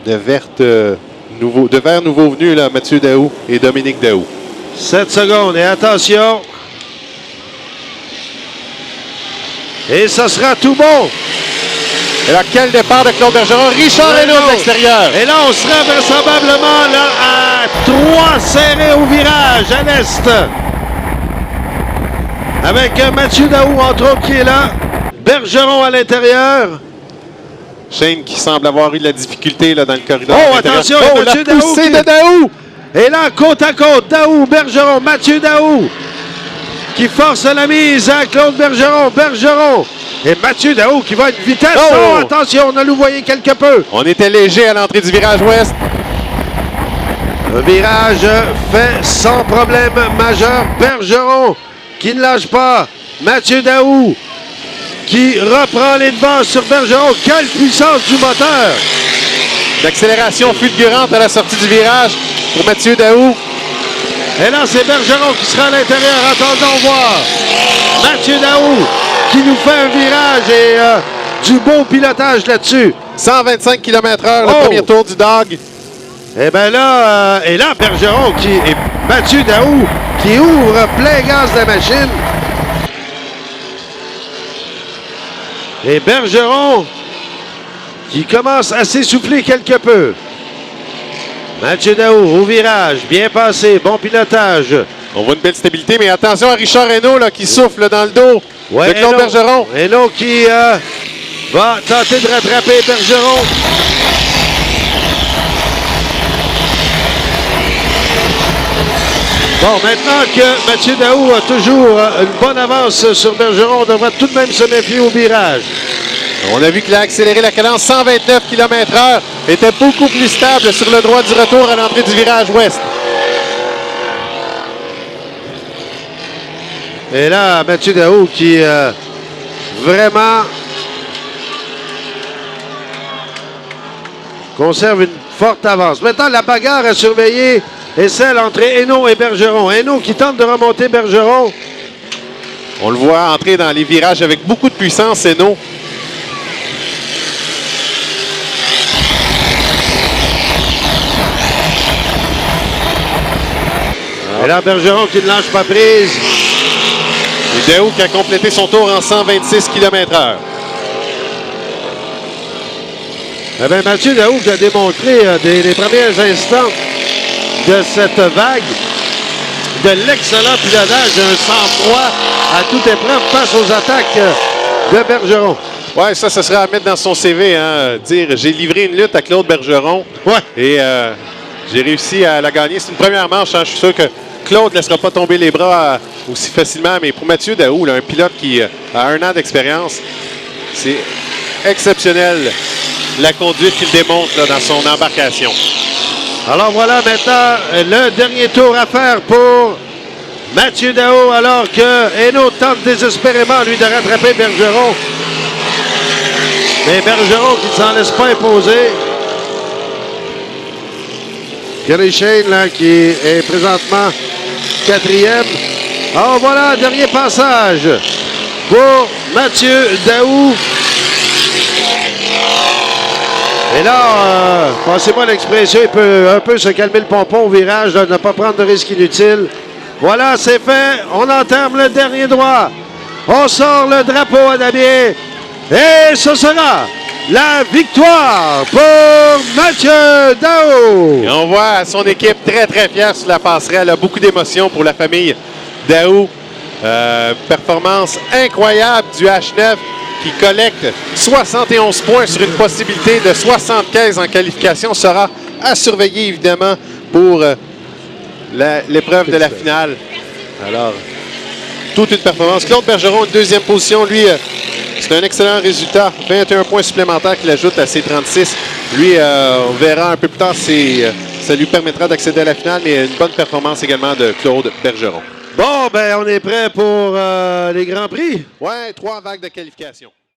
de verts nouveaux venus, là, Mathieu Daoust et Dominique Daoust. 7 secondes et attention. Et ça sera tout bon. Et là, quel départ de Claude Bergeron. Richard Hesneau de l'extérieur. Et là, on sera vraisemblablement là, à 3 serrés au virage à l'est. Avec Mathieu Daoust, entre autres, qui est là. Bergeron à l'intérieur. Shane qui semble avoir eu de la difficulté là, dans le corridor. Oh, attention, Mathieu la poussée de Daoust. Et là, côte à côte, Daoust, Bergeron, Mathieu Daoust qui force la mise à Claude Bergeron. Bergeron et Mathieu Daoust qui va à une vitesse. Oh, attention, on a louvoyé quelque peu. On était léger à l'entrée du virage ouest. Un virage fait sans problème majeur. Bergeron qui ne lâche pas. Mathieu Daoust qui reprend les devants sur Bergeron. Quelle puissance du moteur! L'accélération fulgurante à la sortie du virage pour Mathieu Daoust. Et là, c'est Bergeron qui sera à l'intérieur. Attendons voir. Mathieu Daoust qui nous fait un virage et du beau pilotage là-dessus. 125 km/h, le premier tour du Dog. Et bien là, Bergeron et Mathieu Daoust qui ouvre plein gaz la machine. Et Bergeron qui commence à s'essouffler quelque peu. Mathieu Daoust au virage, bien passé, bon pilotage. On voit une belle stabilité, mais attention à Richard Hesneau là, qui souffle dans le dos de Claude Bergeron. Hesneau qui va tenter de rattraper Bergeron. Bon, maintenant que Mathieu Daoust a toujours une bonne avance sur Bergeron, on devrait tout de même se méfier au virage. On a vu qu'il a accéléré la cadence 129 km/h. Était beaucoup plus stable sur le droit du retour à l'entrée du virage ouest. Et là, Mathieu Daoust qui vraiment conserve une forte avance. Maintenant, la bagarre à surveiller est celle entre Hesneau et Bergeron. Hesneau qui tente de remonter Bergeron. On le voit entrer dans les virages avec beaucoup de puissance, Hesneau. Et là, Bergeron qui ne lâche pas prise. Et Daoust qui a complété son tour en 126 km/h. Eh bien, Mathieu Daoust a démontré dès les premiers instants de cette vague de l'excellent pilotage, un sang-froid à toute épreuve face aux attaques de Bergeron. Ouais, ça serait à mettre dans son CV, hein, dire j'ai livré une lutte à Claude Bergeron. Ouais. Et j'ai réussi à la gagner. C'est une première manche, hein, je suis sûr que Claude ne laissera pas tomber les bras aussi facilement, mais pour Mathieu Daoust, là, un pilote qui a 1 an d'expérience, c'est exceptionnel la conduite qu'il démontre là, dans son embarcation. Alors voilà maintenant le dernier tour à faire pour Mathieu Daoust, alors que Hesneau tente désespérément lui de rattraper Bergeron. Mais Bergeron qui ne s'en laisse pas imposer. Gary Shane là, qui est présentement 4e. Alors voilà, dernier passage pour Mathieu Daoust. Et là, passez-moi l'expression, il peut un peu se calmer le pompon au virage, là, ne pas prendre de risques inutiles. Voilà, c'est fait. On entame le dernier droit. On sort le drapeau à damier. Et ce sera la victoire pour Mathieu Daoust. Et on voit son équipe très, très fière sur la passerelle. Beaucoup d'émotions pour la famille Daoust. Performance incroyable du H9 qui collecte 71 points sur une possibilité de 75 en qualification. Sera à surveiller, évidemment, pour l'épreuve de la finale. Alors, toute une performance. Claude Bergeron, deuxième position. Lui, c'est un excellent résultat. 21 points supplémentaires qu'il ajoute à ses 36. Lui, on verra un peu plus tard si ça lui permettra d'accéder à la finale, mais une bonne performance également de Claude Bergeron. Bon, ben on est prêt pour les Grands Prix. Ouais, 3 vagues de qualification.